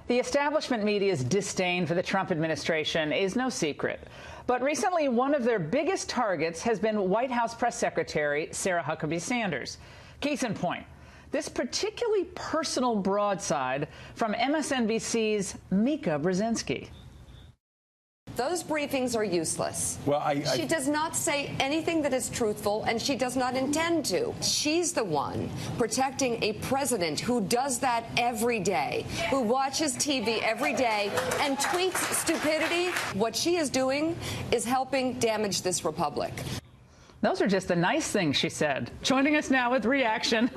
The establishment media's disdain for the Trump administration is no secret. But recently, one of their biggest targets has been White House Press Secretary Sarah Huckabee Sanders. Case in point, this particularly personal broadside from MSNBC's Mika Brzezinski. Those briefings are useless. Well, she does not say anything that is truthful, and she does not intend to. She's the one protecting a president who does that every day, who watches TV every day and tweets stupidity. What she is doing is helping damage this republic. Those are just the nice things she said. Joining us now with reaction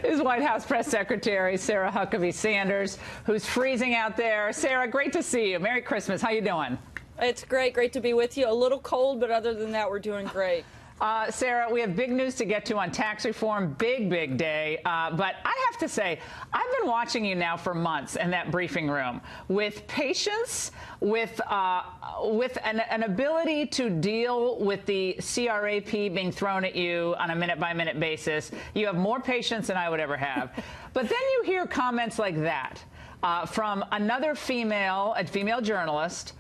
is White House Press Secretary Sarah Huckabee Sanders, who's freezing out there. Sarah, great to see you. Merry Christmas. How you doing? It's great to be with you. A little cold, but other than that, we're doing great. Sarah, we have big news to get to on tax reform. Big day. But I have to say, I've been watching you now for months in that briefing room with patience, with an ability to deal with the CRAP being thrown at you on a minute-by-minute basis. You have more patience than I would ever have. But then you hear comments like that from another female journalist.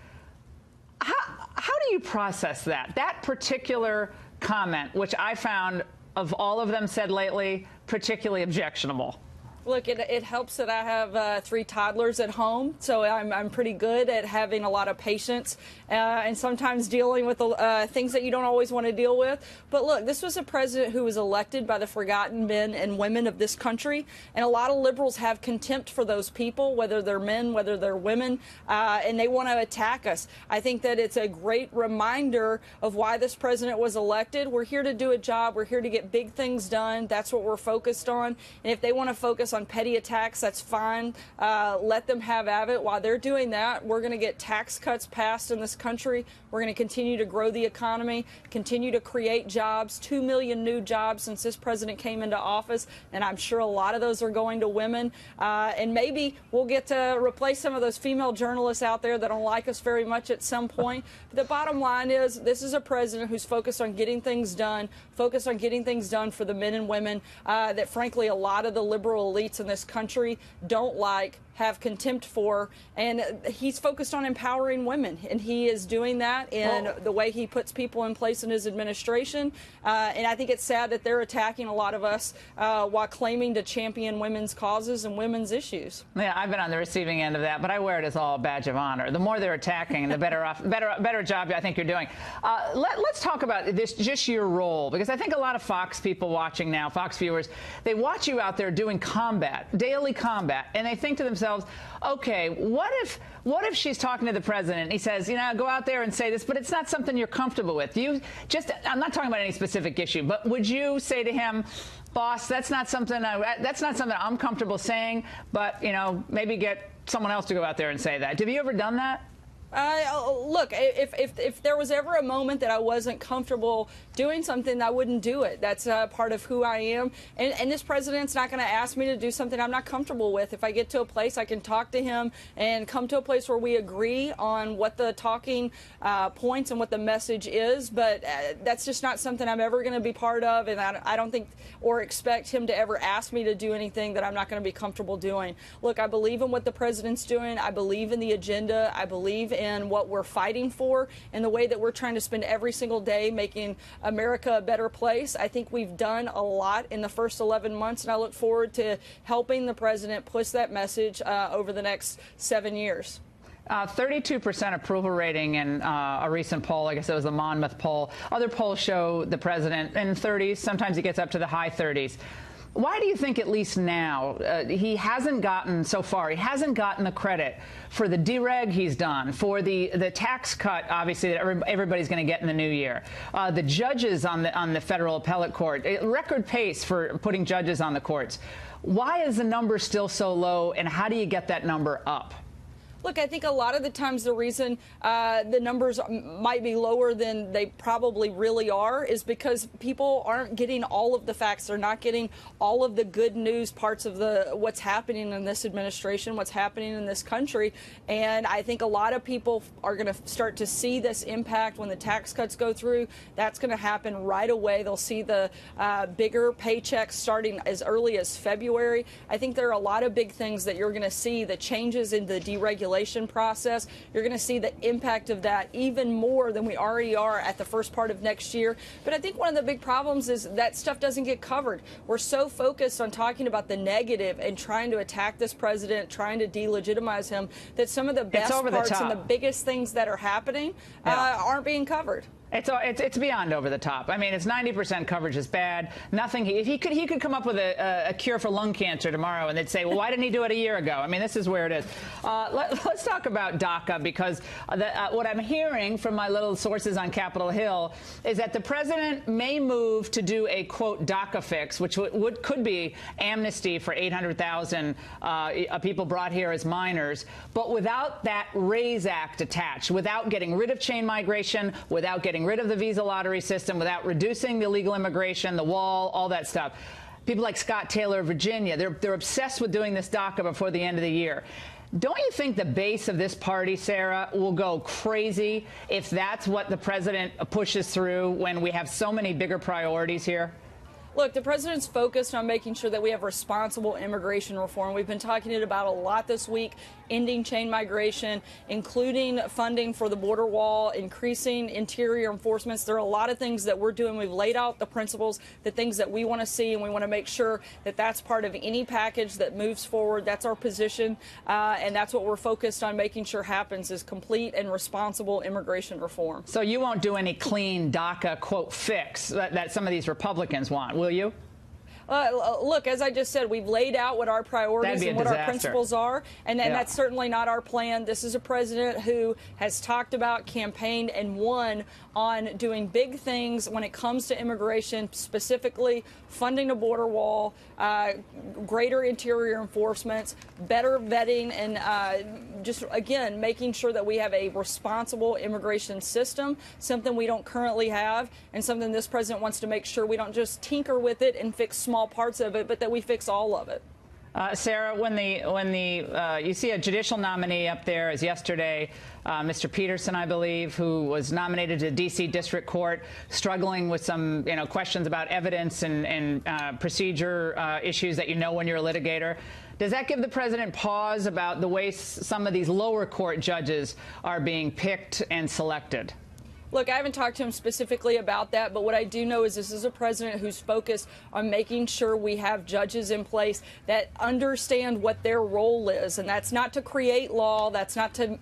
How do you process that? That particular comment, which I found, of all of them said lately, particularly objectionable. Look, it helps that I have 3 toddlers at home, so I'm pretty good at having a lot of patience and sometimes dealing with things that you don't always want to deal with. But look, this was a president who was elected by the forgotten men and women of this country, and a lot of liberals have contempt for those people, whether they're men, whether they're women, and they want to attack us. I think that it's a great reminder of why this president was elected. We're here to do a job. We're here to get big things done. That's what we're focused on. And if they want to focus on petty attacks, that's fine. Let them have at it. While they're doing that, we're going to get tax cuts passed in this country. We're going to continue to grow the economy, continue to create jobs, 2 million new jobs since this president came into office, and I'm sure a lot of those are going to women. And maybe we'll get to replace some of those female journalists out there that don't like us very much at some point. But the bottom line is, this is a president who's focused on getting things done, focused on getting things done for the men and women that, frankly, a lot of the liberal elites in this country don't like, have contempt for, and he's focused on empowering women, and he is doing that in the way he puts people in place in his administration. And I think it's sad that they're attacking a lot of us while claiming to champion women's causes and women's issues. Yeah, I've been on the receiving end of that, but I wear it as all a badge of honor. The more they're attacking, the better job I think you're doing. Let's talk about this, just your role, because I think a lot of Fox people watching now, Fox viewers, they watch you out there doing daily combat, and they think to themselves, okay, what if she's talking to the president and he says, go out there and say this, but it's not something you're comfortable with. I'm not talking about any specific issue, but would you say to him, boss, that's not something I'm comfortable saying, but maybe get someone else to go out there and say that. Have you ever done that? Look, if there was ever a moment that I wasn't comfortable doing something, I wouldn't do it. That's part of who I am. And this president's not going to ask me to do something I'm not comfortable with. If I get to a place, I can talk to him and come to a place where we agree on what the talking points and what the message is. But that's just not something I'm ever going to be part of. And I don't think or expect him to ever ask me to do anything that I'm not going to be comfortable doing. Look, I believe in what the president's doing. I believe in the agenda. I believe in what we're fighting for and the way that we're trying to spend every single day making America a better place. I think we've done a lot in the first 11 months, and I look forward to helping the president push that message over the next 7 years. 32% approval rating in a recent poll. I guess it was the Monmouth poll. Other polls show the president in 30s. Sometimes he gets up to the high 30s. Why do you think, at least now, he hasn't gotten the credit for the dereg he's done, for the tax cut, obviously, that everybody's going to get in the new year, the judges on the federal appellate court, record pace for putting judges on the courts? Why is the number still so low, and how do you get that number up? Look, I think a lot of the times the reason the numbers might be lower than they probably really are is because people aren't getting all of the facts. They're not getting all of the good news parts of what's happening in this administration, what's happening in this country. And I think a lot of people are going to start to see this impact when the tax cuts go through. That's going to happen right away. They'll see the bigger paychecks starting as early as February. I think there are a lot of big things that you're going to see, the changes in the deregulation process. You're going to see the impact of that even more than we already are at the first part of next year. But I think one of the big problems is that stuff doesn't get covered. We're so focused on talking about the negative and trying to attack this president, trying to delegitimize him, that some of the best parts and the biggest things that are happening aren't being covered. It's beyond over the top. I mean, it's 90% coverage is bad. Nothing. If he could come up with a cure for lung cancer tomorrow, and they'd say, well, why didn't he do it a year ago? I mean, this is where it is. Let's talk about DACA, because what I'm hearing from my little sources on Capitol Hill is that the president may move to do a, quote, DACA fix, which could be amnesty for 800,000 people brought here as minors, but without that RAISE Act attached, without getting rid of chain migration, without getting rid of the visa lottery system, without reducing the illegal immigration, the wall, all that stuff. People like Scott Taylor of Virginia, they're obsessed with doing this DACA before the end of the year. Don't you think the base of this party, Sarah, will go crazy if that's what the president pushes through when we have so many bigger priorities here? Look, the president's focused on making sure that we have responsible immigration reform. We've been talking about a lot this week, ending chain migration, including funding for the border wall, increasing interior enforcements. There are a lot of things that we're doing. We've laid out the principles, the things that we want to see, and we want to make sure that that's part of any package that moves forward. That's our position, and that's what we're focused on making sure happens, is complete and responsible immigration reform. So you won't do any clean DACA, quote, fix that some of these Republicans want, will you? Look, as I just said, we've laid out what our priorities and what our principles are, and that's certainly not our plan. This is a president who has talked about, campaigned, and won on doing big things when it comes to immigration, specifically funding a border wall, greater interior enforcements, better vetting, and just, again, making sure that we have a responsible immigration system, something we don't currently have, and something this president wants to make sure we don't just tinker with it and fix small parts of it, but that we fix all of it. Sarah, when you see a judicial nominee up there, as yesterday, Mr. Peterson, I believe, who was nominated to D.C. District Court, struggling with some questions about evidence and procedure issues that when you're a litigator. Does that give the president pause about the way some of these lower court judges are being picked and selected? Look, I haven't talked to him specifically about that, but what I do know is this is a president who's focused on making sure we have judges in place that understand what their role is. And that's not to create law, that's not to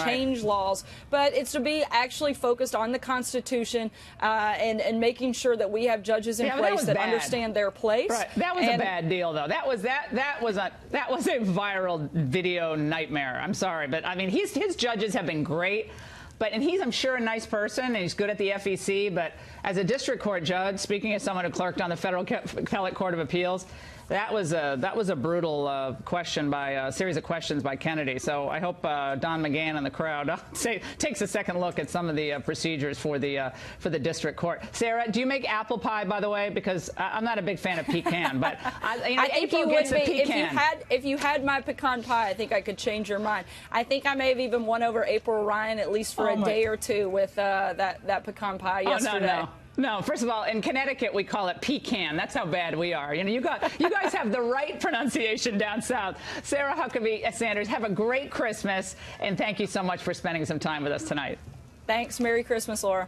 change laws, but it's to be actually focused on the Constitution and making sure that we have judges in place that understand their place. Right. That was a bad deal, though. That was a viral video nightmare. I'm sorry, but I mean, his judges have been great. And he's, I'm sure, a nice person, and he's good at the FEC. But as a district court judge, speaking as someone who clerked on the Federal Appellate Court of Appeals, that was a brutal question by a series of questions by Kennedy. So I hope Don McGahn and the crowd takes a second look at some of the procedures for the district court. Sarah, do you make apple pie, by the way? Because I'm not a big fan of pecan, but I think you would be if you had my pecan pie. I think I could change your mind. I think I may have even won over April Ryan at least for a day or two with that pecan pie yesterday. No, first of all, in Connecticut, we call it pecan. That's how bad we are. You guys have the right pronunciation down south. Sarah Huckabee Sanders, have a great Christmas, and thank you so much for spending some time with us tonight. Thanks. Merry Christmas, Laura.